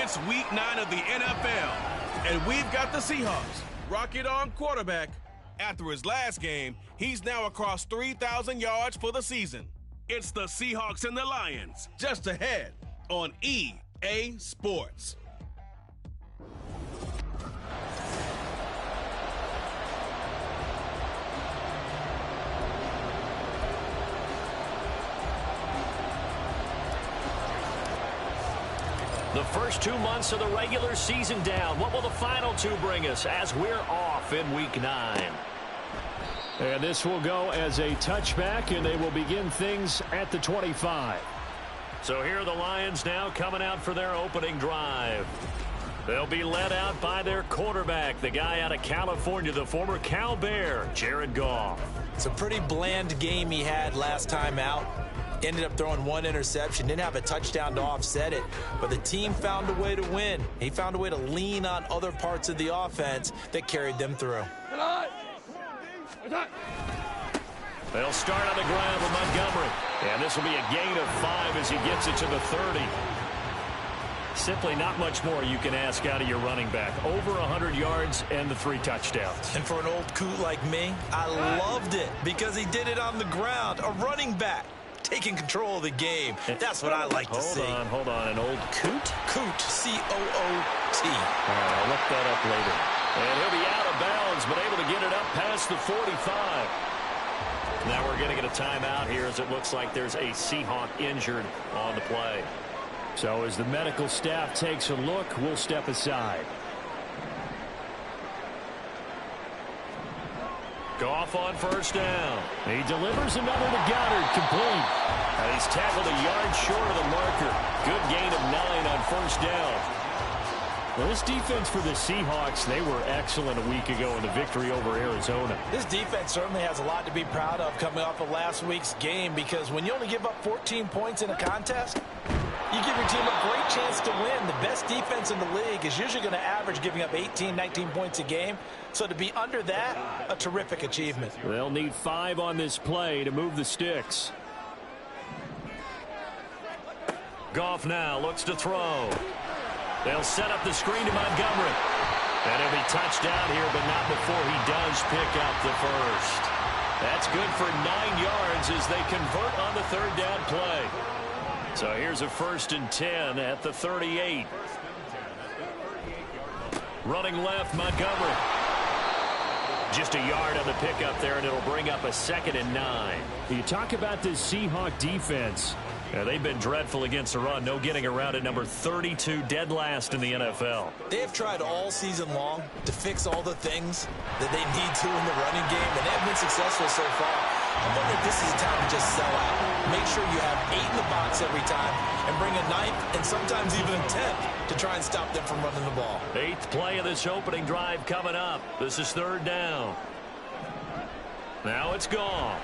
It's week 9 of the NFL, and we've got the Seahawks. Rocket on quarterback. After his last game, he's now across 3,000 yards for the season. It's the Seahawks and the Lions, just ahead on EA Sports. The first 2 months of the regular season down. What will the final 2 bring us as we're off in week 9? And this will go as a touchback, and they will begin things at the 25. So here are the Lions now coming out for their opening drive. They'll be led out by their quarterback, the guy out of California, the former Cal Bear, Jared Goff. It's a pretty bland game he had last time out. Ended up throwing 1 interception, didn't have a touchdown to offset it, but the team found a way to win. He found a way to lean on other parts of the offense that carried them through. They'll start on the ground with Montgomery, and this will be a gain of 5 as he gets it to the 30. Simply not much more you can ask out of your running back. Over 100 yards and the 3 touchdowns. And for an old coot like me, I loved it because he did it on the ground. A running back taking control of the game. That's what I like to see. Hold on. An old coot? Coot, C-O-O-T. All right, I'll look that up later. And he'll be out of bounds, but able to get it up past the 45. Now we're going to get a timeout here as it looks like there's a Seahawk injured on the play. So as the medical staff takes a look, we'll step aside. Goff on first down. He delivers another to Goddard, complete. And he's tackled a yard short of the marker. Good gain of 9 on first down. Well, this defense for the Seahawks, they were excellent a week ago in the victory over Arizona. This defense certainly has a lot to be proud of coming off of last week's game, because when you only give up 14 points in a contest, you give your team a great chance to win. The best defense in the league is usually going to average giving up 18, 19 points a game. So to be under that, a terrific achievement. They'll need 5 on this play to move the sticks. Goff now looks to throw. They'll set up the screen to Montgomery. And he'll be touched down here, but not before he does pick up the first. That's good for 9 yards as they convert on the 3rd down play. So here's a 1st and 10 at the 38. Running left, Montgomery. Just a yard on the pickup there, and it'll bring up a 2nd and 9. You talk about this Seahawk defense. They've been dreadful against the run. No getting around at number 32, dead last in the NFL. They have tried all season long to fix all the things that they need to in the running game, and they have been successful so far. I wonder if this is a time to just sell out. Make sure you have 8 in the box every time and bring a 9th and sometimes even a 10th to try and stop them from running the ball. 8th play of this opening drive coming up. This is 3rd down. Now it's Goff.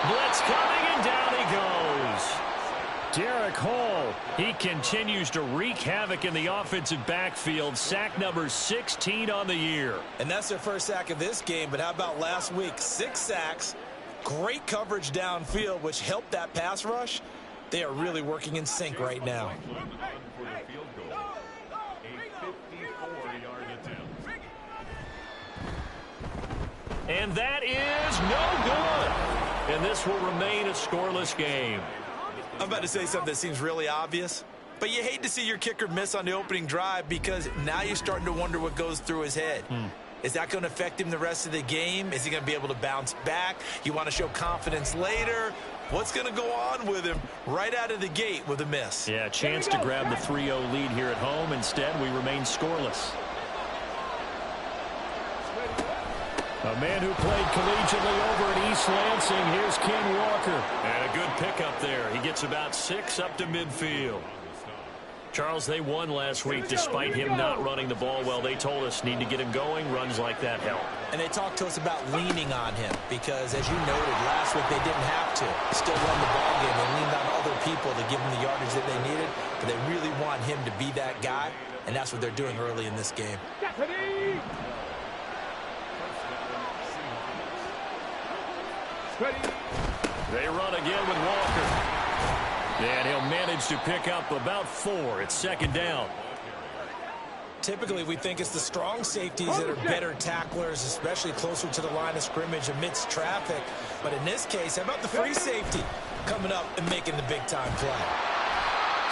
Blitz coming, and down he goes. Derek Hall. He continues to wreak havoc in the offensive backfield. Sack number 16 on the year. And that's their first sack of this game, but how about last week? 6 sacks, great coverage downfield, which helped that pass rush. They are really working in sync right now. And that is no good. And this will remain a scoreless game. I'm about to say something that seems really obvious, but you hate to see your kicker miss on the opening drive because now you're starting to wonder what goes through his head. Is that going to affect him the rest of the game? Is he going to be able to bounce back? You want to show confidence later? What's going to go on with him right out of the gate with a miss? Yeah, a chance to grab the 3-0 lead here at home. Instead, we remain scoreless. A man who played collegiately over at East Lansing. Here's Ken Walker. And a good pickup there. He gets about 6 up to midfield. Charles, they won last week despite him not running the ball well. They told us need to get him going. Runs like that help. And they talked to us about leaning on him because, as you noted, last week they didn't have to. Still won the ball game. They leaned on other people to give them the yardage that they needed. But they really want him to be that guy, and that's what they're doing early in this game. They run again with Walker. And he'll manage to pick up about 4. It's 2nd down. Typically, we think it's the strong safeties that are better tacklers, especially closer to the line of scrimmage amidst traffic. But in this case, how about the free safety coming up and making the big-time play?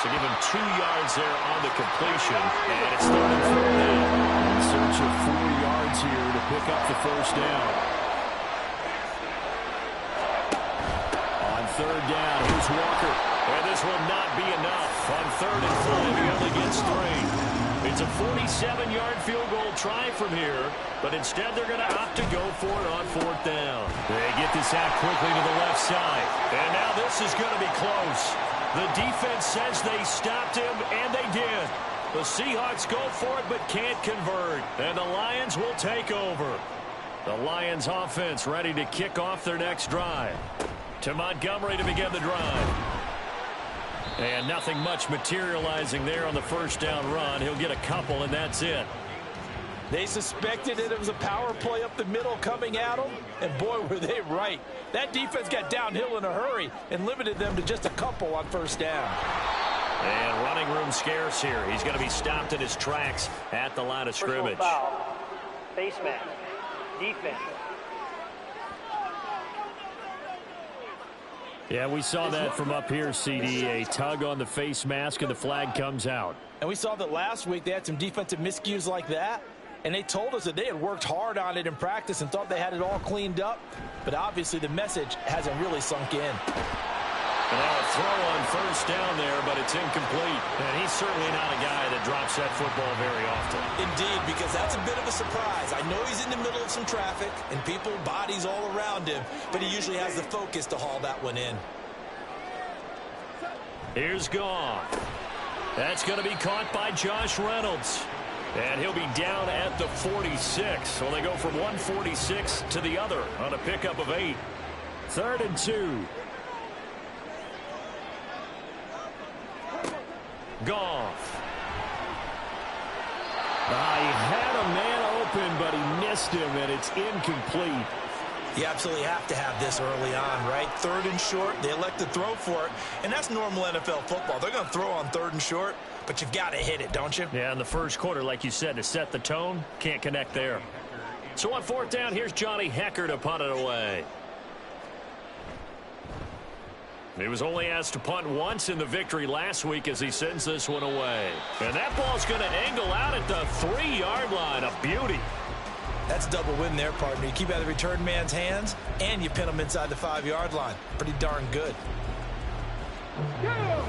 So give him 2 yards there on the completion, and it's 3rd and 4 now. In search of 4 yards here to pick up the first down. On 3rd down, here's Walker. And this will not be enough. On 3rd and 5, he only gets 3. It's a 47-yard field goal try from here, but instead they're going to opt to go for it on 4th down. They get this out quickly to the left side. And now this is going to be close. The defense says they stopped him, and they did. The Seahawks go for it but can't convert, and the Lions will take over. The Lions offense ready to kick off their next drive. To Montgomery to begin the drive. And nothing much materializing there on the first down run. He'll get a couple, and that's it. They suspected that it was a power play up the middle coming at them, and boy, were they right. That defense got downhill in a hurry and limited them to just a couple on first down. And running room scarce here. He's going to be stopped in his tracks at the line of scrimmage. Foul. Face mask. Defense. Yeah, we saw that from up here, CD. A tug on the face mask, and the flag comes out. And we saw that last week they had some defensive miscues like that, and they told us that they had worked hard on it in practice and thought they had it all cleaned up, but obviously the message hasn't really sunk in. And now a throw on first down there, but it's incomplete. And he's certainly not a guy that drops that football very often. Indeed, because that's a bit of a surprise. I know he's in the middle of some traffic and people, bodies all around him, but he usually has the focus to haul that one in. Here's Goff. That's going to be caught by Josh Reynolds. And he'll be down at the 46. So they go from 146 to the other on a pickup of 8. 3rd and 2. Goff. He had a man open, but he missed him, and it's incomplete. You absolutely have to have this early on, right? 3rd and short, they elect to throw for it, and that's normal NFL football. They're going to throw on 3rd and short, but you've got to hit it, don't you? Yeah, in the first quarter, like you said, to set the tone, can't connect there. So on 4th down, here's Johnny Hekker to punt it away. He was only asked to punt once in the victory last week as he sends this one away. And that ball's going to angle out at the 3-yard line. A beauty. That's a double win there, partner. You keep out of the return man's hands, and you pin him inside the 5-yard line. Pretty darn good. Go!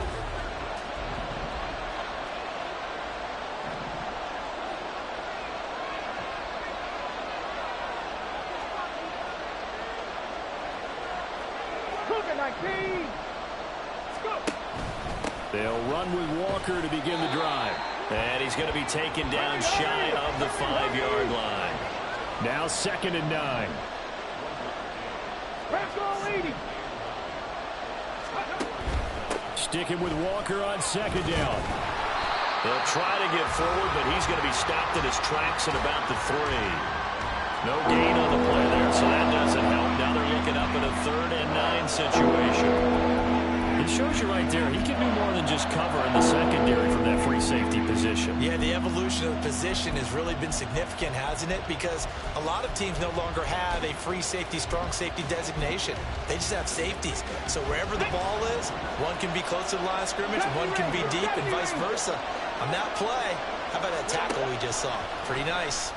They'll run with Walker to begin the drive. And he's going to be taken down shy of the 5-yard line. Now 2nd and 9. Sticking with Walker on 2nd down. They'll try to get forward, but he's going to be stopped in his tracks at about the 3. No gain on the play there, so that doesn't help. Now they're looking up in a 3rd and 9 situation. It shows you right there, he can do more than just cover in the secondary from that free safety position. Yeah, the evolution of the position has really been significant, hasn't it? Because a lot of teams no longer have a free safety, strong safety designation. They just have safeties. So wherever the ball is, one can be close to the line of scrimmage, and one can be deep, and vice versa. On that play, how about that tackle we just saw? Pretty nice.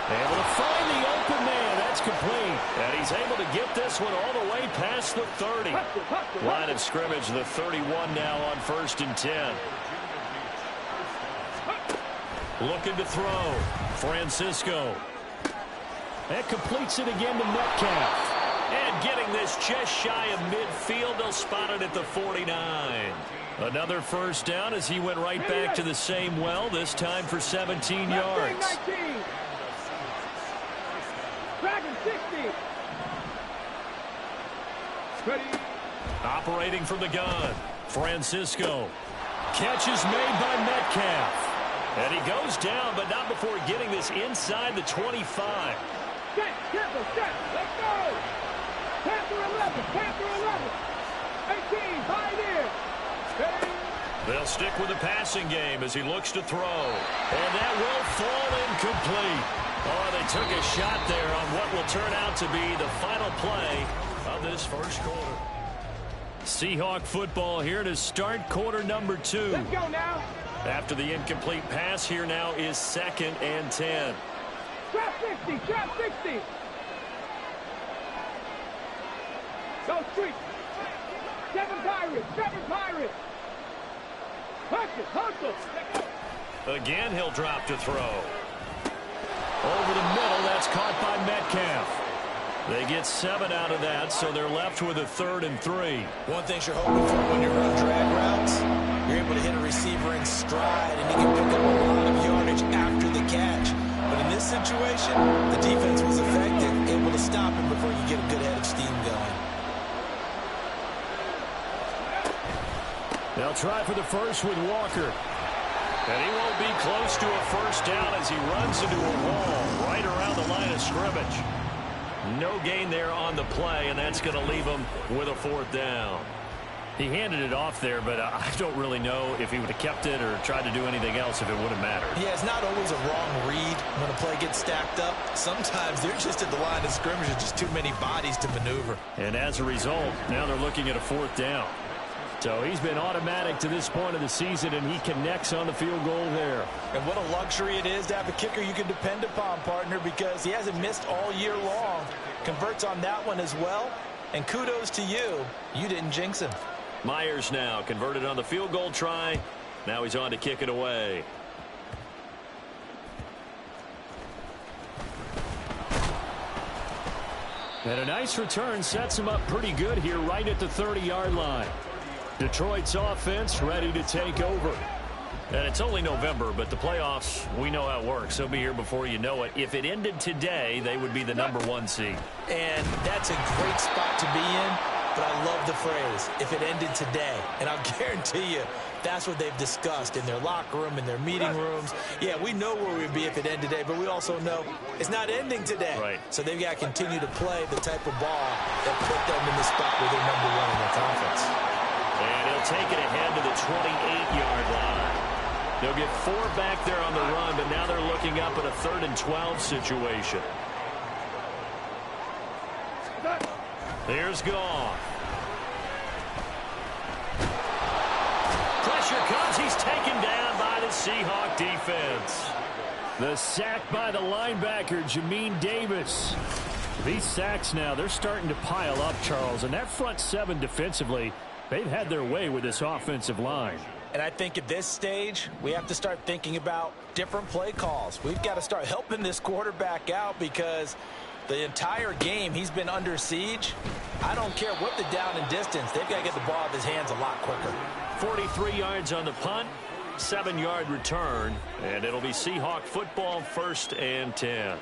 Able to find the open man. That's complete. And he's able to get this one all the way past the 30. Line of scrimmage, the 31 now on 1st and 10. Looking to throw. Francisco. That completes it again to Metcalf. And getting this just shy of midfield. They'll spot it at the 49. Another first down as he went right back to the same well, this time for 17 yards. Dragon 60. Ready. Operating from the gun. Francisco. Catch is made by Metcalf. And he goes down, but not before getting this inside the 25. Set, careful, set. Let's go. Panther 11, Panther 11. 18, high near. Ready. They'll stick with the passing game as he looks to throw. And that will fall incomplete. Oh, they took a shot there on what will turn out to be the final play of this first quarter. Seahawk football here to start quarter number 2. Let's go now. After the incomplete pass, here now is 2nd and 10. Trap 60, trap 60. Go street. 7 Pirates, 7 Pirates. Hustle, hustle. Again, he'll drop to throw. Over the middle, that's caught by Metcalf. They get 7 out of that, so they're left with a 3rd and 3. One thing you're hoping for when you run drag routes, you're able to hit a receiver in stride, and you can pick up a lot of yardage after the catch. But in this situation, the defense was effective, able to stop him before you get a good head of steam going. They'll try for the first with Walker. And he won't be close to a first down as he runs into a wall right around the line of scrimmage. No gain there on the play, and that's going to leave him with a 4th down. He handed it off there, but I don't really know if he would have kept it or tried to do anything else if it would have mattered. Yeah, it's not always a wrong read when a play gets stacked up. Sometimes they're just at the line of scrimmage with just too many bodies to maneuver. And as a result, now they're looking at a 4th down. So he's been automatic to this point of the season, and he connects on the field goal there. And what a luxury it is to have a kicker you can depend upon, partner, because he hasn't missed all year long. Converts on that one as well. And kudos to you. You didn't jinx him. Myers now converted on the field goal try. Now he's on to kick it away. And a nice return sets him up pretty good here right at the 30-yard line. Detroit's offense ready to take over. And it's only November, but the playoffs, we know how it works. They'll be here before you know it. If it ended today, they would be the #1 seed. And that's a great spot to be in, but I love the phrase, if it ended today. And I'll guarantee you, that's what they've discussed in their locker room, in their meeting rooms. Yeah, we know where we'd be if it ended today, but we also know it's not ending today. Right. So they've got to continue to play the type of ball that put them in the spot where they're #1 in their conference. And he'll take it ahead to the 28-yard line. They'll get 4 back there on the run, but now they're looking up at a 3rd and 12 situation. Here's Goff. Pressure comes. He's taken down by the Seahawk defense. The sack by the linebacker, Jamin Davis. These sacks now, they're starting to pile up, Charles. And that front 7 defensively, they've had their way with this offensive line. And I think at this stage, we have to start thinking about different play calls. We've got to start helping this quarterback out because the entire game he's been under siege. I don't care what the down and distance. They've got to get the ball out of his hands a lot quicker. 43 yards on the punt, 7-yard return, and it'll be Seahawk football, 1st and 10.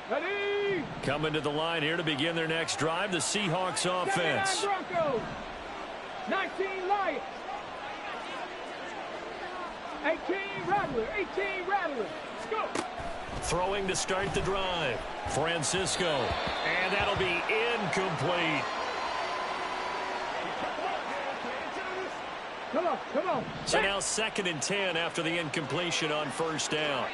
Ready? Coming to the line here to begin their next drive, the Seahawks offense. 79 Broncos. 19 Lions. 18 Rattler. 18 Rattler. Let's go. Throwing to start the drive. Francisco. And that'll be incomplete. Come on, come on. So now 2nd and 10 after the incompletion on 1st down.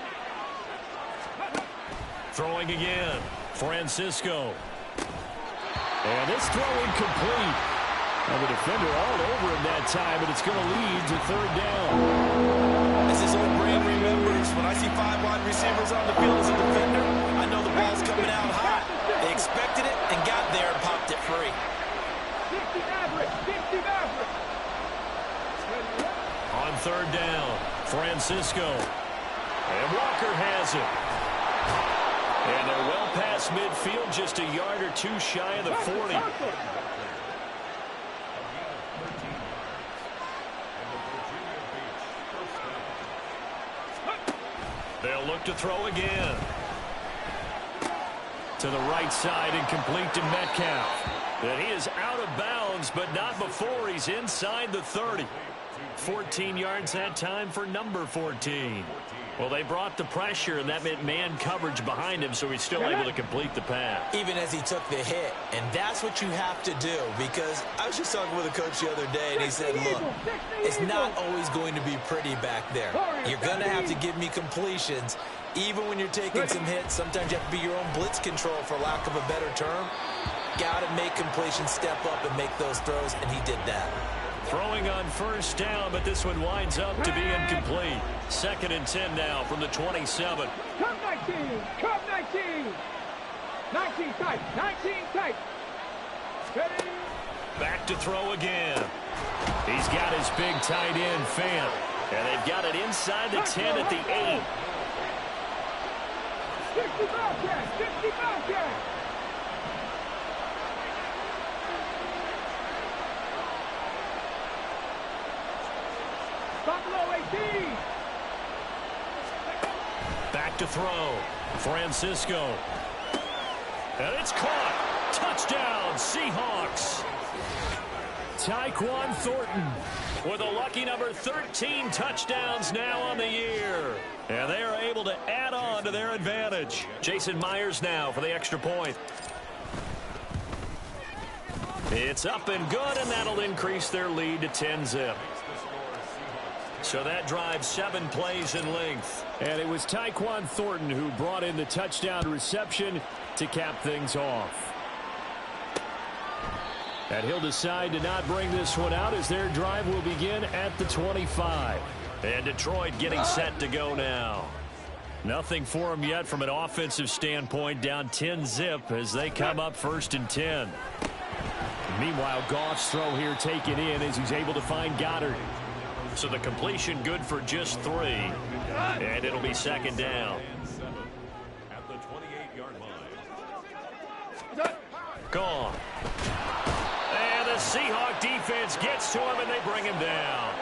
Throwing again. Francisco. And this throw incomplete. And the defender all over him that time, but it's going to lead to 3rd down. As his old brain remembers, when I see 5 wide receivers on the field as a defender, I know the ball's coming out hot. They expected it and got there and popped it free. 60 Maverick. 60 Maverick. On 3rd down, Francisco. And Walker has it. And they're well past midfield, just a yard or 2 shy of the 40. They'll look to throw again. To the right side and complete to Metcalf. And he is out of bounds, but not before he's inside the 30. 14 yards that time for number 14. Well, they brought the pressure, and that meant man coverage behind him, so he's still able to complete the pass. Even as he took the hit. And that's what you have to do, because I was just talking with a coach the other day, and he said, look, it's not always going to be pretty back there. You're going to have to give me completions. Even when you're taking some hits, sometimes you have to be your own blitz control, for lack of a better term. Got to make completions, step up, and make those throws, and he did that. Throwing on first down, but this one winds up to be incomplete. 2nd and 10 now from the 27. Come 19. Come 19. 19 tight. 19 tight. Ready. Back to throw again. He's got his big tight end, Fant. And they've got it inside the 10 at the 8. 60 Bobcat. 60 Bobcat. Buffalo 18. Back to throw. Francisco. And it's caught. Touchdown, Seahawks. Tyquan Thornton with a lucky number 13 touchdowns now on the year. And they are able to add on to their advantage. Jason Myers now for the extra point. It's up and good, and that'll increase their lead to 10-zip. So that drives 7 plays in length. And it was Tyquan Thornton who brought in the touchdown reception to cap things off. And he'll decide to not bring this one out as their drive will begin at the 25. And Detroit getting set to go now. Nothing for them yet from an offensive standpoint, down 10-zip as they come up 1st and 10. Meanwhile, Goff's throw here taken in as he's able to find Goddard. So the completion good for just 3. And it'll be 2nd down. At the 28-yard line. Gone. And the Seahawk defense gets to him, and they bring him down.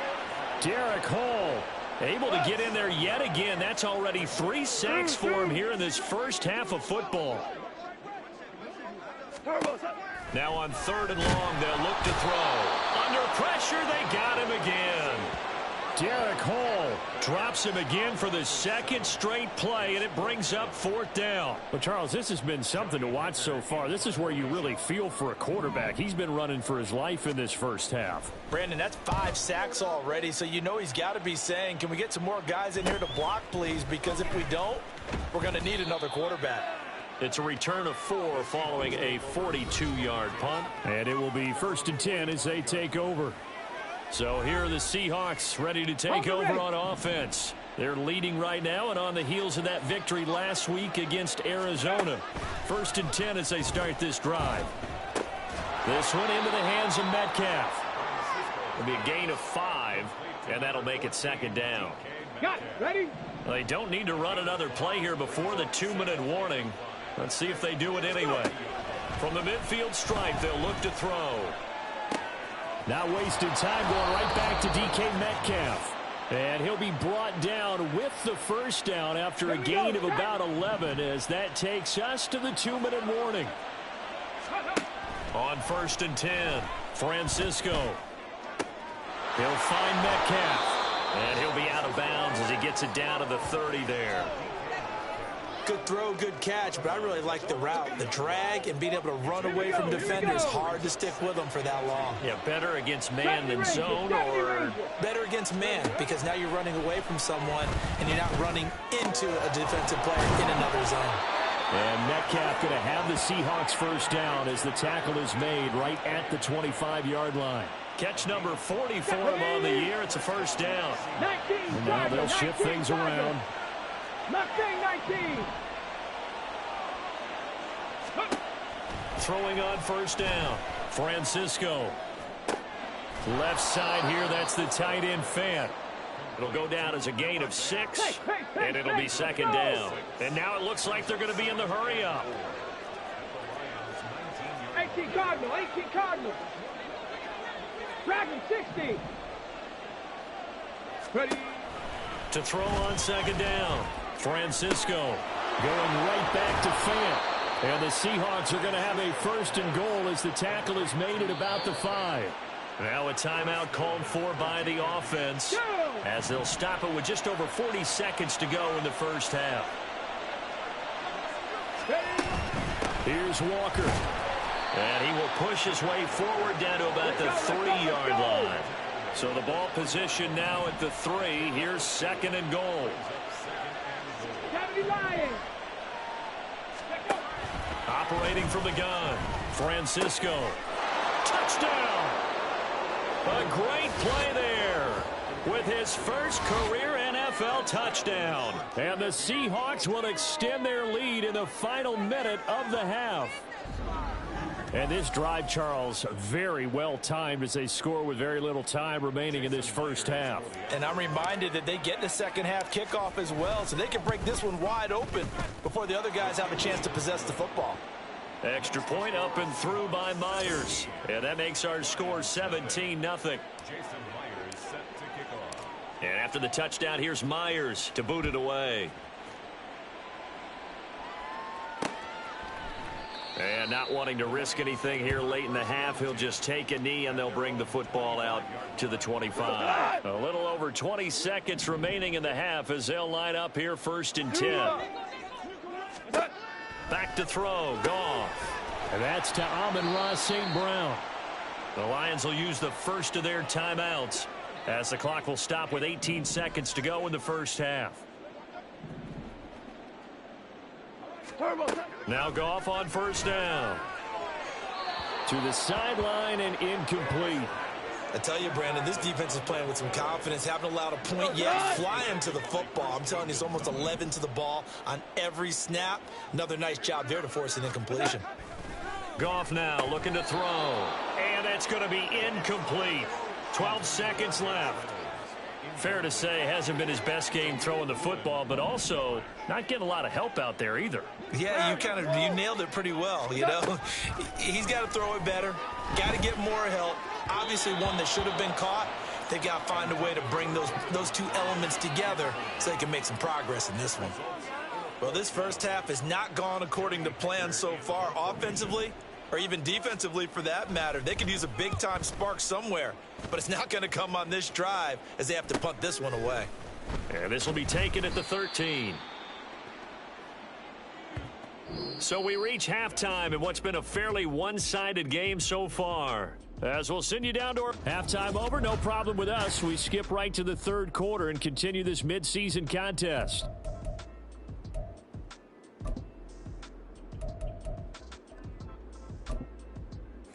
Derek Hall able to get in there yet again. That's already 3 sacks for him here in this first half of football. Now on 3rd and long, they'll look to throw. Under pressure, they got him again. Derek Hall drops him again for the 2nd straight play, and it brings up 4th down. Well, Charles, this has been something to watch so far. This is where you really feel for a quarterback. He's been running for his life in this first half. Brandon, that's 5 sacks already, so you know he's got to be saying, can we get some more guys in here to block, please? Because if we don't, we're going to need another quarterback. It's a return of 4 following a 42-yard punt. And it will be 1st and 10 as they take over. So here are the Seahawks ready to take over on offense. They're leading right now and on the heels of that victory last week against Arizona. 1st and 10 as they start this drive. This one into the hands of Metcalf. It'll be a gain of 5, and that'll make it 2nd down. Got it. Ready? They don't need to run another play here before the 2-minute warning. Let's see if they do it anyway. From the midfield stripe, they'll look to throw. Not wasting time, going right back to DK Metcalf. And he'll be brought down with the 1st down after a gain of about 11 as that takes us to the 2-minute warning. On 1st and 10, Francisco. He'll find Metcalf. And he'll be out of bounds as he gets it down to the 30 there. Good throw, good catch, but I really like the route. The drag and being able to run away from defenders, hard to stick with them for that long. Yeah, better against man than zone, or better against man, because now you're running away from someone and you're not running into a defensive player in another zone. And Metcalf going to have the Seahawks 1st down as the tackle is made right at the 25-yard line. Catch number 40 for him on the year. It's a 1st down. 19. And now they'll shift things around. 19. Throwing on 1st down. Francisco. Left side here, that's the tight end Fant. It'll go down as a gain of 6, and it'll be 2nd down. And now it looks like they're going to be in the hurry up. 18 Cardinal. 18 Cardinal. Dragon 60. Ready. To throw on 2nd down. Francisco going right back to Fant. And the Seahawks are going to have a 1st and goal as the tackle is made at about the 5. Now a timeout called for by the offense as they'll stop it with just over 40 seconds to go in the first half. Here's Walker. And he will push his way forward down to about the 3-yard line. So the ball position now at the 3. Here's 2nd and goal. Operating from the gun, Francisco. Touchdown! A great play there with his first career NFL touchdown. And the Seahawks will extend their lead in the final minute of the half. And this drive, Charles, very well timed as they score with very little time remaining in this first half. And I'm reminded that they get the second half kickoff as well, so they can break this one wide open before the other guys have a chance to possess the football. Extra point up and through by Myers. And that makes our score 17-0. And after the touchdown, here's Myers to boot it away. And not wanting to risk anything here late in the half, he'll just take a knee and they'll bring the football out to the 25. A little over 20 seconds remaining in the half as they'll line up here 1st and 10. Back to throw, Goff. And that's to Amon-Ra St. Brown. The Lions will use the first of their timeouts as the clock will stop with 18 seconds to go in the first half. Now Goff on 1st down. To the sideline and incomplete. I tell you, Brandon, this defense is playing with some confidence. Haven't allowed a point yet. Flying to the football. I'm telling you, it's almost 11 to the ball on every snap. Another nice job there to force an incompletion. Goff now looking to throw. And it's going to be incomplete. 12 seconds left. Fair to say, hasn't been his best game throwing the football, but also not getting a lot of help out there either. Yeah, you nailed it pretty well, you know. He's got to throw it better. Got to get more help. Obviously one that should have been caught. They've got to find a way to bring those two elements together so they can make some progress in this one. Well, this first half has not gone according to plan so far offensively, or even defensively for that matter. They could use a big-time spark somewhere, but it's not going to come on this drive as they have to punt this one away. And this will be taken at the 13. So we reach halftime in what's been a fairly one-sided game so far. As we'll send you down to our halftime over, no problem with us. We skip right to the 3rd quarter and continue this midseason contest.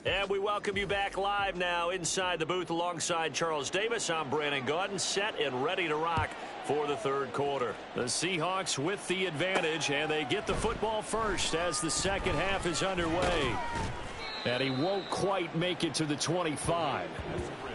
And we welcome you back live now inside the booth alongside Charles Davis. I'm Brandon Gaudin, set and ready to rock for the 3rd quarter. The Seahawks with the advantage, and they get the football first as the second half is underway. And he won't quite make it to the 25.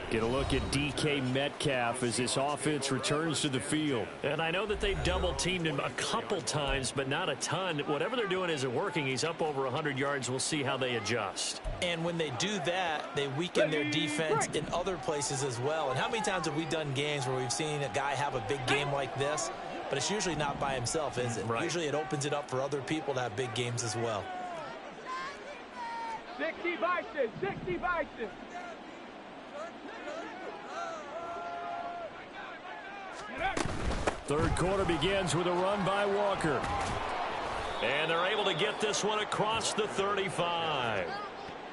Get a look at DK Metcalf as this offense returns to the field. And I know that they've double-teamed him a couple times, but not a ton. Whatever they're doing isn't working. He's up over 100 yards. We'll see how they adjust. And when they do that, they weaken their defense in other places as well. And how many times have we done games where we've seen a guy have a big game like this? But it's usually not by himself, is it? Right. Usually it opens it up for other people to have big games as well. 60 Bison, 60 Bison. Third quarter begins with a run by Walker. And they're able to get this one across the 35.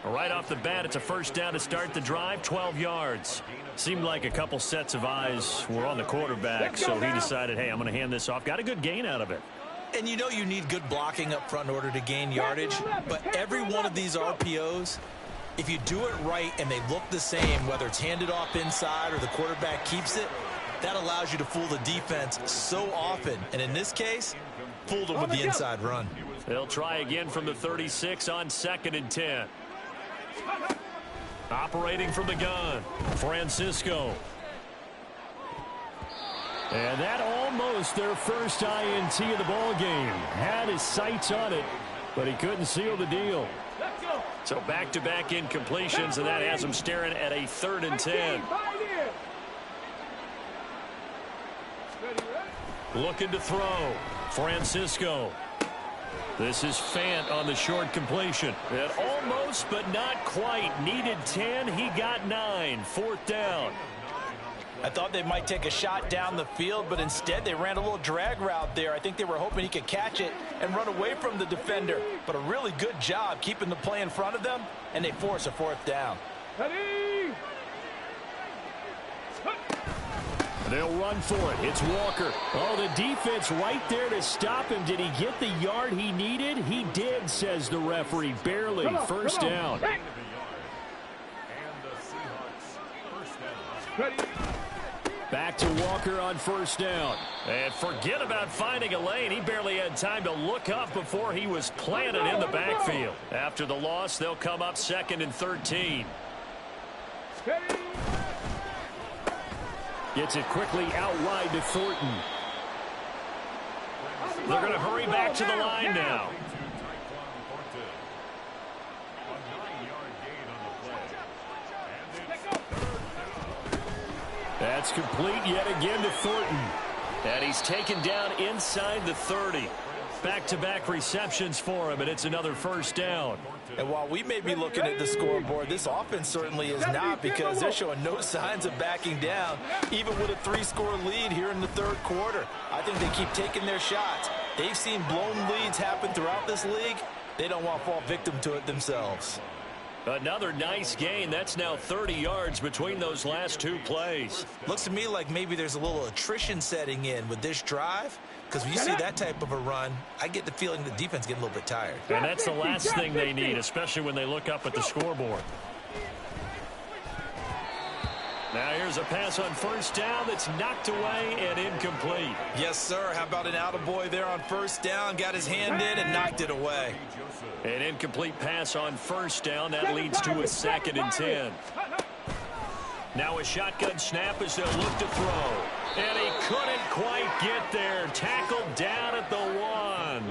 Right off the bat, it's a first down to start the drive, 12 yards. Seemed like a couple sets of eyes were on the quarterback, so he decided, hey, I'm going to hand this off. Got a good gain out of it. And you know you need good blocking up front in order to gain yardage, but every one of these RPOs, if you do it right and they look the same, whether it's handed off inside or the quarterback keeps it, that allows you to fool the defense so often. And in this case, fooled them with the inside run. They'll try again from the 36 on 2nd and 10. Operating from the gun, Francisco. And that almost their first INT of the ball game. Had his sights on it, but he couldn't seal the deal. So back-to-back incompletions, and that has him staring at a 3rd and 10. Looking to throw. Francisco. This is Fant on the short completion. It almost, but not quite. Needed 10. He got 9. 4th down. I thought they might take a shot down the field, but instead they ran a little drag route there. I think they were hoping he could catch it and run away from the defender. But a really good job keeping the play in front of them, and they force a 4th down. Ready? They'll run for it. It's Walker. Oh, the defense right there to stop him. Did he get the yard he needed? He did, says the referee. Barely. First down. Hey. Ready? Back to Walker on 1st down. And forget about finding a lane. He barely had time to look up before he was planted in the backfield. After the loss, they'll come up 2nd and 13. Ready? Gets it quickly out wide to Thornton. They're going to hurry back to the line now. That's complete yet again to Thornton. And he's taken down inside the 30. Back-to-back receptions for him, and it's another 1st down. And while we may be looking at the scoreboard, this offense certainly is not, because they're showing no signs of backing down, even with a 3-score lead here in the 3rd quarter. I think they keep taking their shots. They've seen blown leads happen throughout this league. They don't want to fall victim to it themselves. Another nice gain. That's now 30 yards between those last 2 plays. Looks to me like maybe there's a little attrition setting in with this drive, because when you see that type of a run, I get the feeling the defense getting a little bit tired. And that's the last thing they need, especially when they look up at the scoreboard. Now here's a pass on 1st down that's knocked away and incomplete. Yes, sir. How about an attaboy there on 1st down? Got his hand in and knocked it away. An incomplete pass on 1st down. That leads to a 2nd and 10. Now a shotgun snap as they'll look to throw. And he couldn't quite get there. Tackled down at the 1.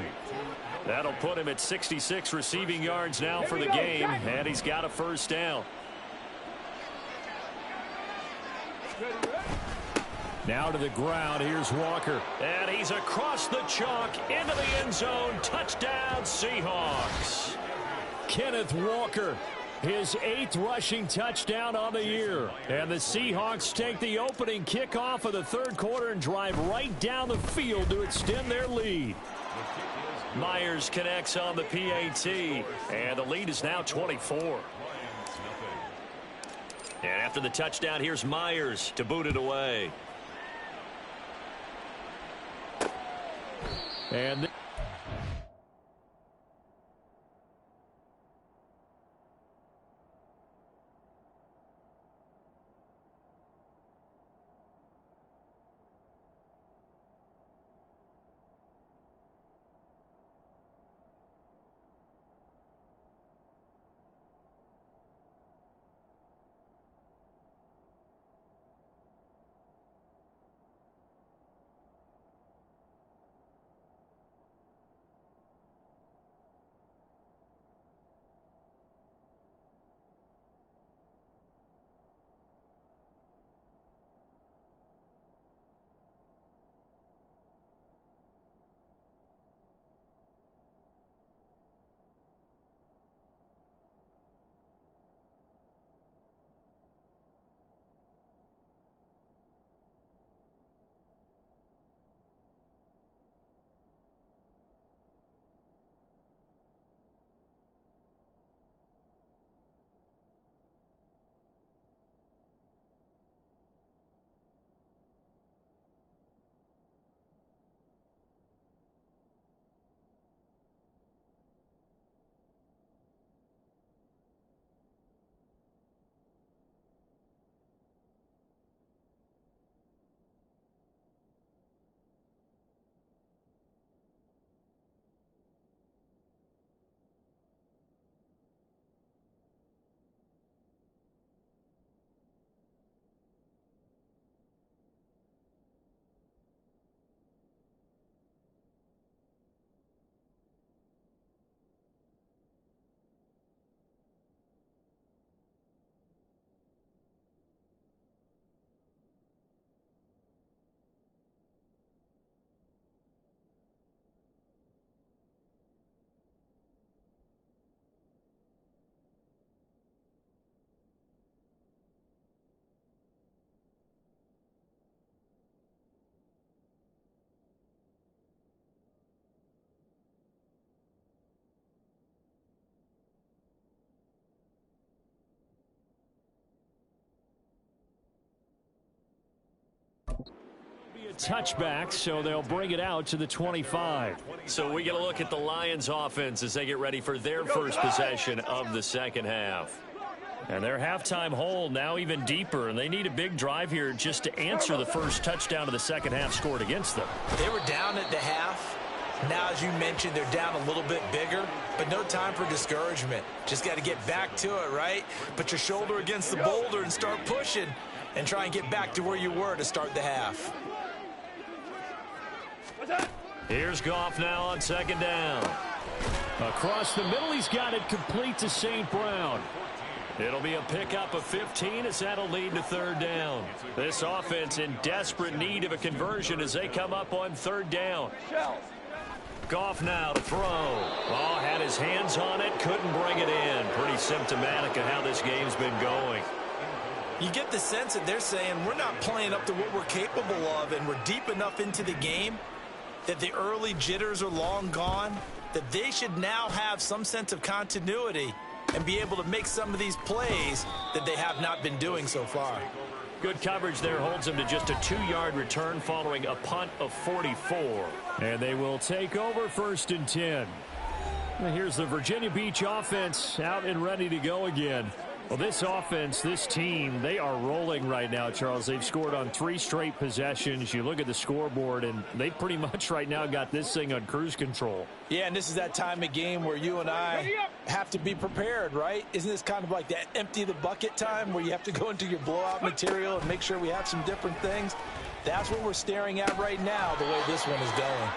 That'll put him at 66 receiving yards now for the game. And he's got a 1st down. Now to the ground. Here's Walker. And he's across the chalk into the end zone. Touchdown, Seahawks. Kenneth Walker, his 8th rushing touchdown on the year. And the Seahawks take the opening kickoff of the 3rd quarter and drive right down the field to extend their lead. Myers connects on the PAT. And the lead is now 24. And after the touchdown, here's Myers to boot it away. And Touchback, so they'll bring it out to the 25. So we get a look at the Lions offense as they get ready for their first possession of the second half. And their halftime hole now even deeper, and they need a big drive here just to answer the first touchdown of the second half scored against them. They were down at the half. Now, as you mentioned, they're down a little bit bigger, but no time for discouragement. Just got to get back to it, right? Put your shoulder against the boulder and start pushing and try and get back to where you were to start the half. Here's Goff now on second down. Across the middle, he's got it complete to St. Brown. It'll be a pickup of 15 as that'll lead to third down. This offense in desperate need of a conversion as they come up on third down. Goff now to throw. Oh, had his hands on it, couldn't bring it in. Pretty symptomatic of how this game's been going. You get the sense that they're saying we're not playing up to what we're capable of, and we're deep enough into the game that the early jitters are long gone, that they should now have some sense of continuity and be able to make some of these plays that they have not been doing so far. Good coverage there holds him to just a 2-yard return following a punt of 44. And they will take over 1st and 10. And here's the Virginia Beach offense out and ready to go again. Well, this offense, this team, they are rolling right now, Charles. They've scored on 3 straight possessions. You look at the scoreboard, and they pretty much right now got this thing on cruise control. Yeah, and this is that time of game where you and I have to be prepared, right? Isn't this kind of like that empty the bucket time where you have to go into your blowout material and make sure we have some different things? That's what we're staring at right now, the way this one is going.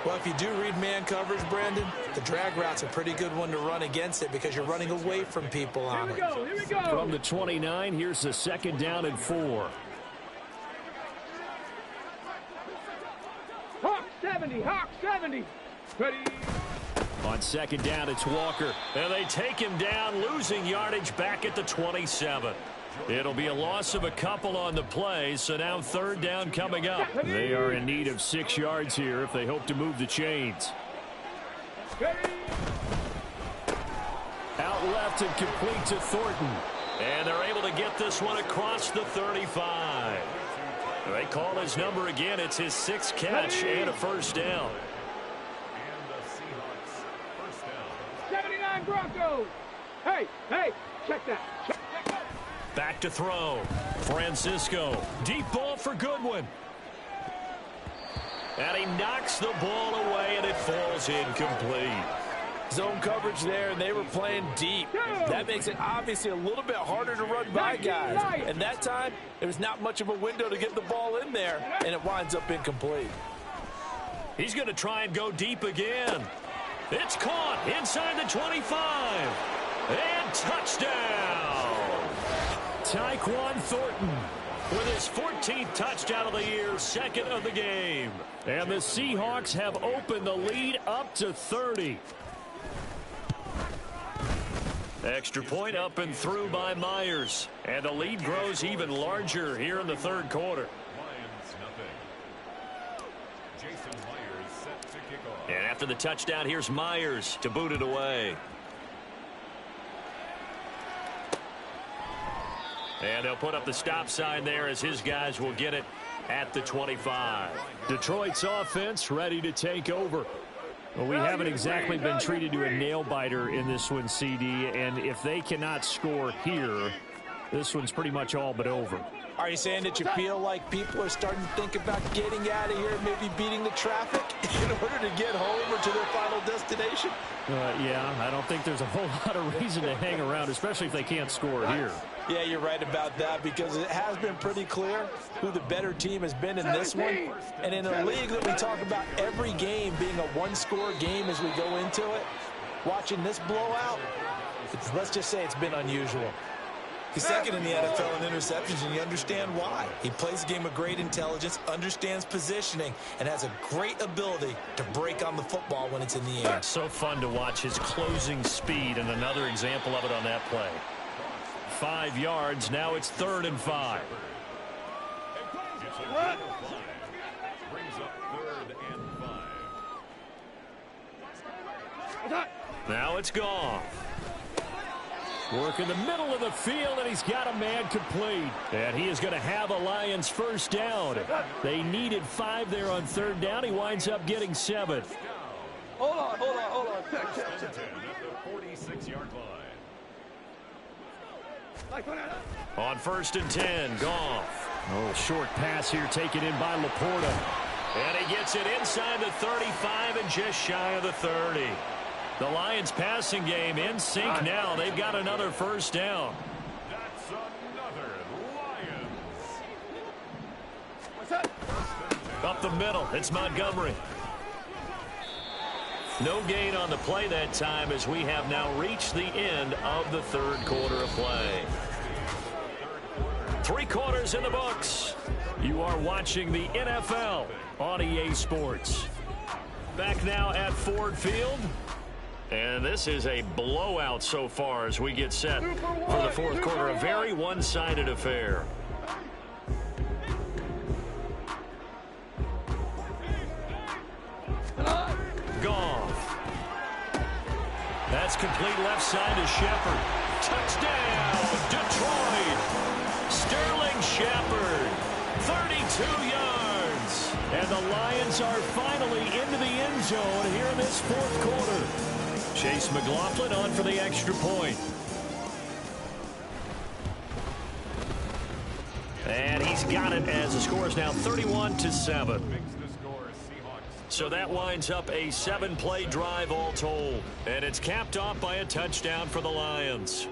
Well, if you do read man coverage, Brandon, the drag route's a pretty good one to run against it because you're running away from people on it. Here we go. From the 29, here's the 2nd down and 4. Hawk 70, Hawk 70. Ready. On 2nd down, it's Walker. And they take him down, losing yardage back at the 27. It'll be a loss of a couple on the play, so now 3rd down coming up. They are in need of 6 yards here if they hope to move the chains. Out left and complete to Thornton. And they're able to get this one across the 35. They call his number again. It's his 6th catch and a 1st down. 79 Broncos. Hey, check that. Back to throw. Francisco. Deep ball for Goodwin. And he knocks the ball away, and it falls incomplete. Zone coverage there, and they were playing deep. That makes it obviously a little bit harder to run by guys. And that time, there was not much of a window to get the ball in there, and it winds up incomplete. He's going to try and go deep again. It's caught inside the 25. And touchdown. Tyquan Thornton with his 14th touchdown of the year, 2nd of the game. And the Seahawks have opened the lead up to 30. Extra point up and through by Myers. And the lead grows even larger here in the 3rd quarter. And after the touchdown, here's Myers to boot it away. And they'll put up the stop sign there as his guys will get it at the 25. Detroit's offense ready to take over. Well, we haven't exactly been treated to a nail-biter in this one, CD, and if they cannot score here, this one's pretty much all but over. Are you saying that you feel like people are starting to think about getting out of here, maybe beating the traffic in order to get home or to their final destination? Yeah, I don't think there's a whole lot of reason to hang around, especially if they can't score here. Yeah, you're right about that because it has been pretty clear who the better team has been in this one. And in a league that we talk about every game being a one-score game as we go into it, watching this blowout, let's just say it's been unusual. He's 2nd in the NFL in interceptions, and you understand why. He plays a game of great intelligence, understands positioning, and has a great ability to break on the football when it's in the air. So fun to watch his closing speed, and another example of it on that play. 5 yards. Now it's 3rd and 5. Now it's Goff. Work in the middle of the field, and he's got a man complete. And he is going to have a Lions first down. They needed 5 there on third down. He winds up getting 7. Hold on. Check. At the 46-yard line. On first and 10, Goff. Oh, short pass here taken in by Laporta. And he gets it inside the 35 and just shy of the 30. The Lions passing game in sync now. They've got another first down. That's another Lions. Up the middle, it's Montgomery. No gain on the play that time as we have now reached the end of the third quarter of play. 3 quarters in the books. You are watching the NFL on EA Sports. Back now at Ford Field. And this is a blowout so far as we get set for the fourth quarter. A very one-sided affair. Goff. That's complete left side to Shepard. Touchdown, Detroit. Sterling Shepard, 32 yards. And the Lions are finally into the end zone here in this fourth quarter. Chase McLaughlin on for the extra point. And he's got it as the score is now 31-7. So that winds up a 7-play drive all told. And it's capped off by a touchdown for the Lions.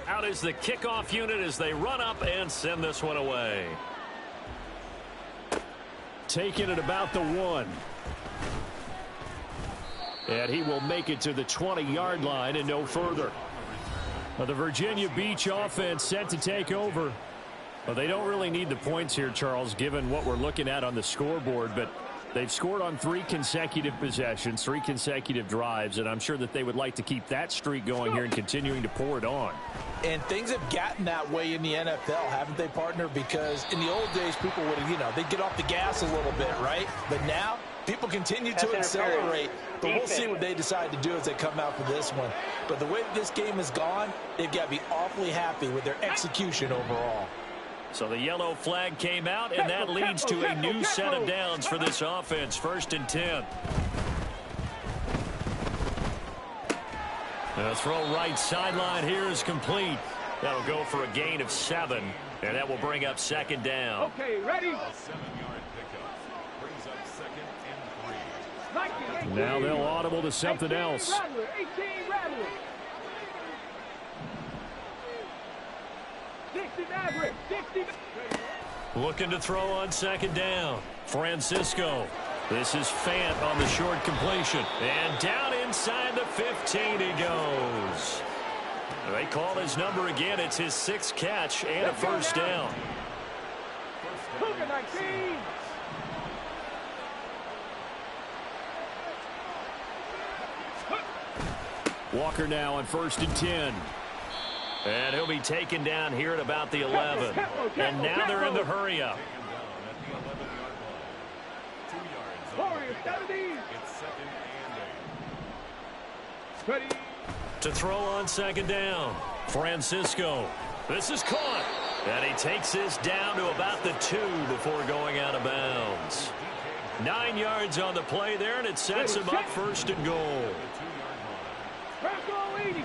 Out is the kickoff unit as they run up and send this one away. Taking it about the 1. And he will make it to the 20-yard line and no further. The Virginia Beach offense set to take over. Well, they don't really need the points here, Charles, given what we're looking at on the scoreboard, but they've scored on 3 consecutive possessions, 3 consecutive drives, and I'm sure that they would like to keep that streak going here and continuing to pour it on. And things have gotten that way in the NFL, haven't they, partner? Because in the old days, people would, they'd get off the gas a little bit, right? But now, people continue to accelerate. But we'll see what they decide to do as they come out for this one. But the way this game has gone, they've got to be awfully happy with their execution overall. So the yellow flag came out, and that leads to a new set of downs for this offense. 1st and 10. The throw right sideline here is complete. That'll go for a gain of 7, and that will bring up 2nd down. Okay, ready? A 7-yard pickup brings up 2nd and 3. Now they'll audible to something else. 18 Rattler. 60 Maverick. 60. Looking to throw on 2nd down. Francisco. This is Fant on the short completion. And down inside the 15 he goes. They call his number again. It's his 6th catch and a first down. Cougar 19. Walker now on 1st and 10. And he'll be taken down here at about the 11. And now they're in the hurry up. Warriors, 70. It's 2nd and 8. Ready? To throw on 2nd down. Francisco. This is caught. And he takes this down to about the 2 before going out of bounds. 9 yards on the play there, and it sets him up 1st and goal. Franco 80.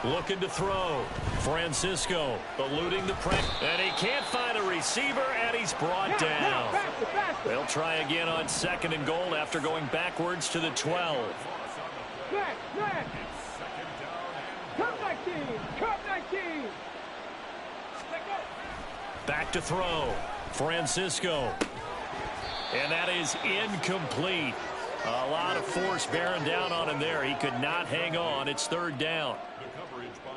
Looking to throw. Francisco eluding the press. And he can't find a receiver, and he's brought down. They'll try again on 2nd and goal after going backwards to the 12. Back. Cup 19. Cup 19. Back to throw. Francisco. And that is incomplete. A lot of force bearing down on him there. He could not hang on. It's 3rd down.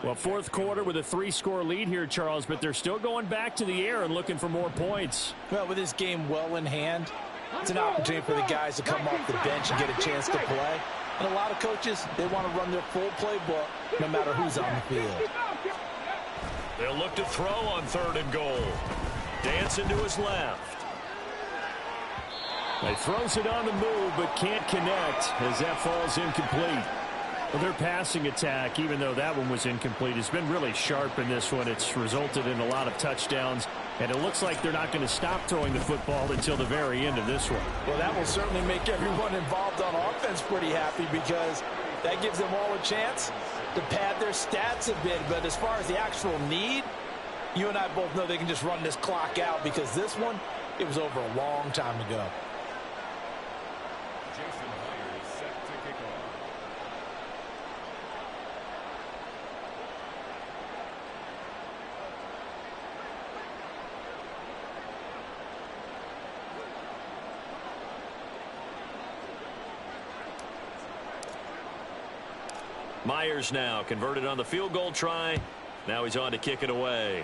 Well, fourth quarter with a 3-score lead here, Charles, but they're still going back to the air and looking for more points. Well, with this game well in hand, it's an opportunity for the guys to come off the bench and get a chance to play. And a lot of coaches, they want to run their full playbook no matter who's on the field. They'll look to throw on 3rd and goal. Dancing to his left. He throws it on the move, but can't connect as that falls incomplete. Well, their passing attack, even though that one was incomplete, has been really sharp in this one. It's resulted in a lot of touchdowns, and it looks like they're not going to stop throwing the football until the very end of this one. Well, that will certainly make everyone involved on offense pretty happy because that gives them all a chance to pad their stats a bit. But as far as the actual need, you and I both know they can just run this clock out because this one, it was over a long time ago. Jason Myers set to kick off. Myers now converted on the field goal try. Now he's on to kick it away.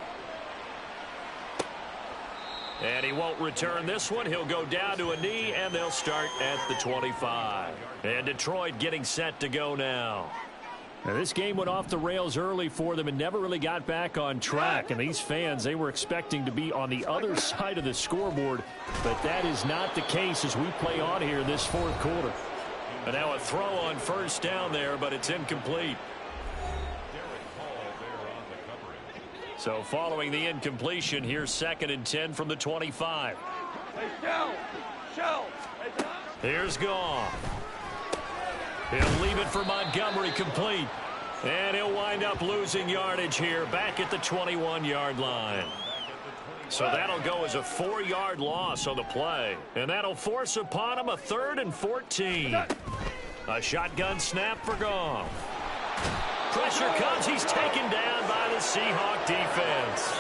And he won't return this one. He'll go down to a knee, and they'll start at the 25. And Detroit getting set to go now. Now, this game went off the rails early for them and never really got back on track. And these fans, they were expecting to be on the other side of the scoreboard. But that is not the case as we play on here this fourth quarter. And now a throw on first down there, but it's incomplete. So following the incompletion, here's 2nd and 10 from the 25. Here's Goff. He'll leave it for Montgomery complete. And he'll wind up losing yardage here back at the 21-yard line. So that'll go as a 4-yard loss on the play. And that'll force upon him a 3rd and 14. A shotgun snap for Goff. Pressure comes. He's taken down by the Seahawk defense.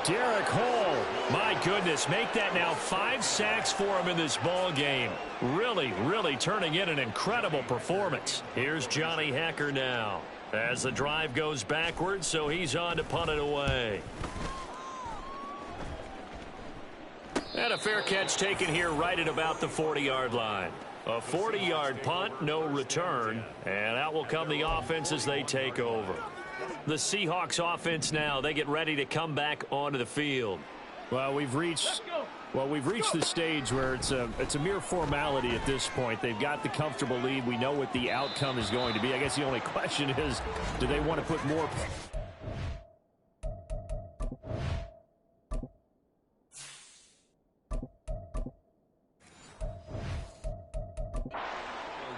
Derek Hall. My goodness, make that now 5 sacks for him in this ball game. Really, really turning in an incredible performance. Here's Johnny Hekker now as the drive goes backwards, so he's on to punt it away. And a fair catch taken here right at about the 40-yard line. A 40-yard punt, no return, and out will come the offense as they take over. The Seahawks offense now, they get ready to come back onto the field. Well, we've reached the stage where it's a mere formality at this point. They've got the comfortable lead. We know what the outcome is going to be. I guess the only question is, do they want to put more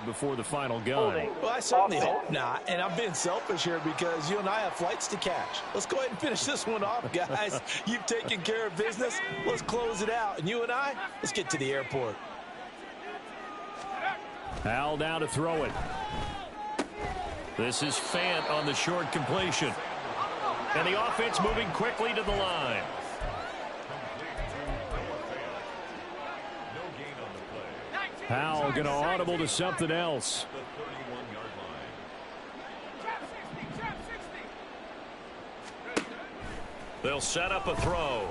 before the final gun? Well, I certainly hope not, and I'm being selfish here because you and I have flights to catch. Let's go ahead and finish this one off, guys. You've taken care of business. Let's close it out, and you and I, let's get to the airport. Hal now to throw it. This is Fant on the short completion. And the offense moving quickly to the line. Howell going to audible to something else. They'll set up a throw.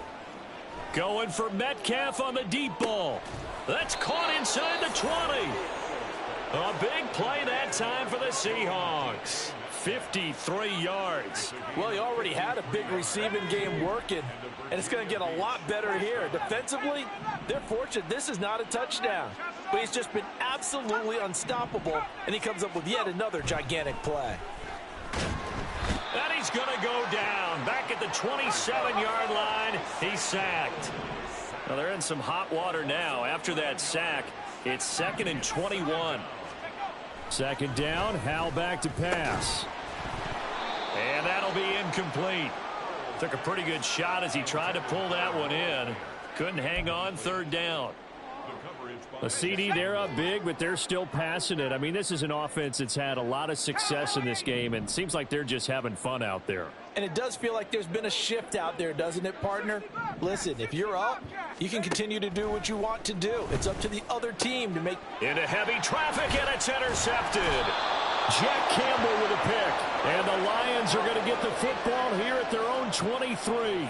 Going for Metcalf on the deep ball. That's caught inside the 20. A big play that time for the Seahawks. 53 yards. Well, he already had a big receiving game working, and it's going to get a lot better here. Defensively, they're fortunate this is not a touchdown, but he's just been absolutely unstoppable, and he comes up with yet another gigantic play. And he's going to go down. Back at the 27-yard line, he's sacked. Well, they're in some hot water now. After that sack, it's 2nd and 21. 2nd down, Hal back to pass. And that'll be incomplete. Took a pretty good shot as he tried to pull that one in. Couldn't hang on. 3rd down. A CD, they're up big, but they're still passing it. I mean, this is an offense that's had a lot of success in this game, and it seems like they're just having fun out there. And it does feel like there's been a shift out there, doesn't it, partner? Listen, if you're up, you can continue to do what you want to do. It's up to the other team to make... Into heavy traffic, and it's intercepted. Jack Campbell with a pick. And the Lions are going to get the football here at their own 23.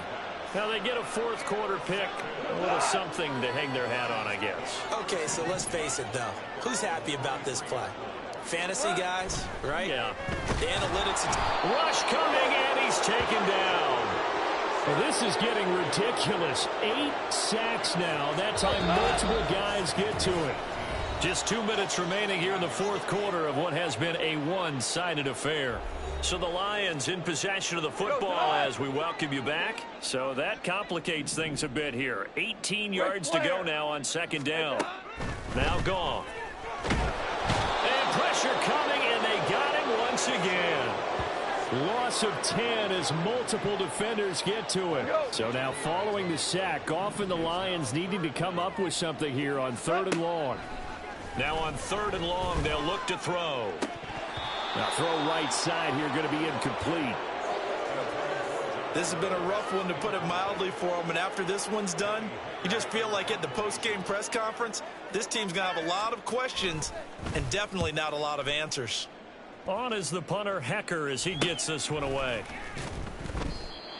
Now they get a 4th quarter pick. A little something to hang their hat on, I guess. Okay, so let's face it, though. Who's happy about this play? Fantasy guys, right? Yeah. The analytics. Rush coming, and he's taken down. Well, this is getting ridiculous. 8 sacks now. That time multiple guys get to it. Just 2 minutes remaining here in the fourth quarter of what has been a one-sided affair. So the Lions in possession of the football as we welcome you back. So that complicates things a bit here. 18 yards to go now on second down. Now Goff. And pressure coming, and they got him once again. Loss of 10 as multiple defenders get to it. So now following the sack, Goff and the Lions needing to come up with something here on 3rd and long. Now on 3rd and long, they'll look to throw. Now throw right side here, going to be incomplete. This has been a rough one, to put it mildly, for them. And after this one's done, you just feel like at the post-game press conference, this team's going to have a lot of questions and definitely not a lot of answers. On is the punter, Hecker, as he gets this one away.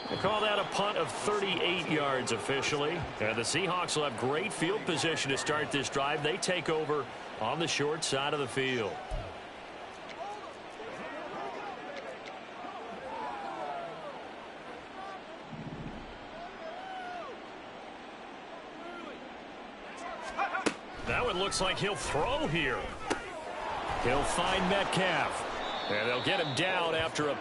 They call that a punt of 38 yards officially. And the Seahawks will have great field position to start this drive. They take over on the short side of the field. Now it looks like he'll throw here. He'll find Metcalf. And they'll get him down after a...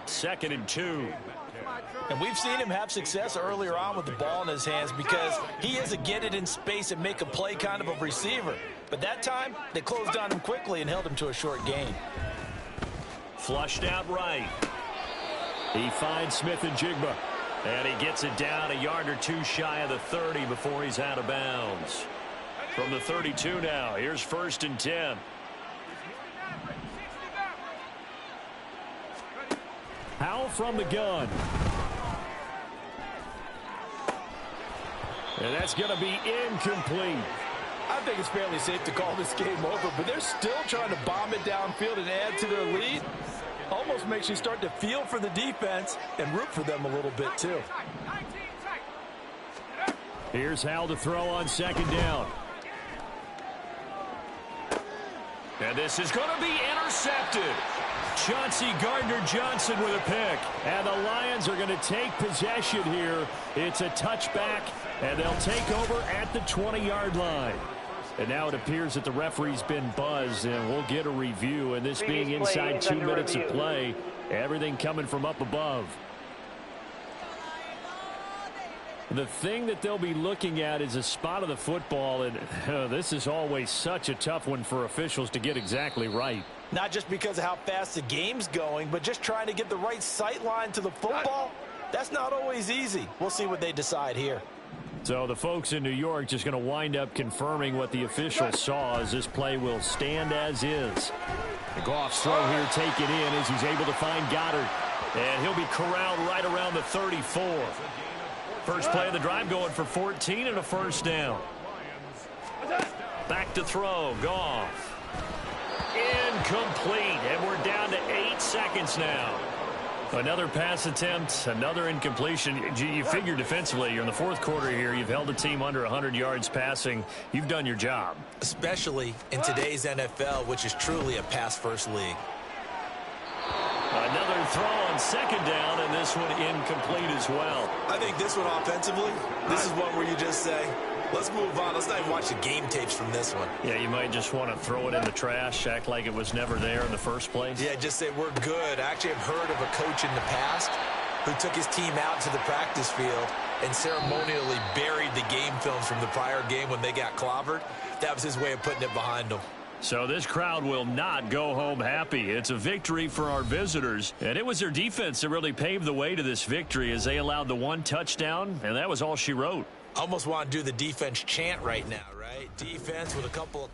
Second and 2. And we've seen him have success earlier on with the ball in his hands because he is a get it in space and make a play kind of a receiver. But that time, they closed on him quickly and held him to a short gain. Flushed out right. He finds Smith and Jigba. And he gets it down a yard or two shy of the 30 before he's out of bounds. From the 32 now, here's 1st and 10. Howell from the gun. And that's going to be incomplete. I think it's fairly safe to call this game over, but they're still trying to bomb it downfield and add to their lead. Almost makes you start to feel for the defense and root for them a little bit too. Here's Howell to throw on 2nd down. And this is going to be intercepted. Chauncey Gardner-Johnson with a pick. And the Lions are going to take possession here. It's a touchback, and they'll take over at the 20-yard line. And now it appears that the referee's been buzzed, and we'll get a review. And this being inside 2 minutes of play, everything coming from up above. The thing that they'll be looking at is a spot of the football, and this is always such a tough one for officials to get exactly right. Not just because of how fast the game's going, but just trying to get the right sight line to the football. That's not always easy. We'll see what they decide here. So the folks in New York just going to wind up confirming what the officials saw, as this play will stand as is. The Goff's throw here taken in as he's able to find Goddard. And he'll be corralled right around the 34. First play of the drive going for 14 and a 1st down. Back to throw, Goff. Incomplete, and we're down to 8 seconds now. Another pass attempt, another incompletion. You figure defensively, you're in the fourth quarter here. You've held a team under 100 yards passing. You've done your job. Especially in today's NFL, which is truly a pass-first league. Another throw on 2nd down, and this one incomplete as well. I think this one offensively, this is one where you just say, let's move on. Let's not even watch the game tapes from this one. Yeah, you might just want to throw it in the trash, act like it was never there in the first place. Yeah, just say we're good. I actually have heard of a coach in the past who took his team out to the practice field and ceremonially buried the game films from the prior game when they got clobbered. That was his way of putting it behind them. So this crowd will not go home happy. It's a victory for our visitors, and it was their defense that really paved the way to this victory as they allowed the 1 touchdown, and that was all she wrote. I almost want to do the defense chant right now, right? Defense with a couple of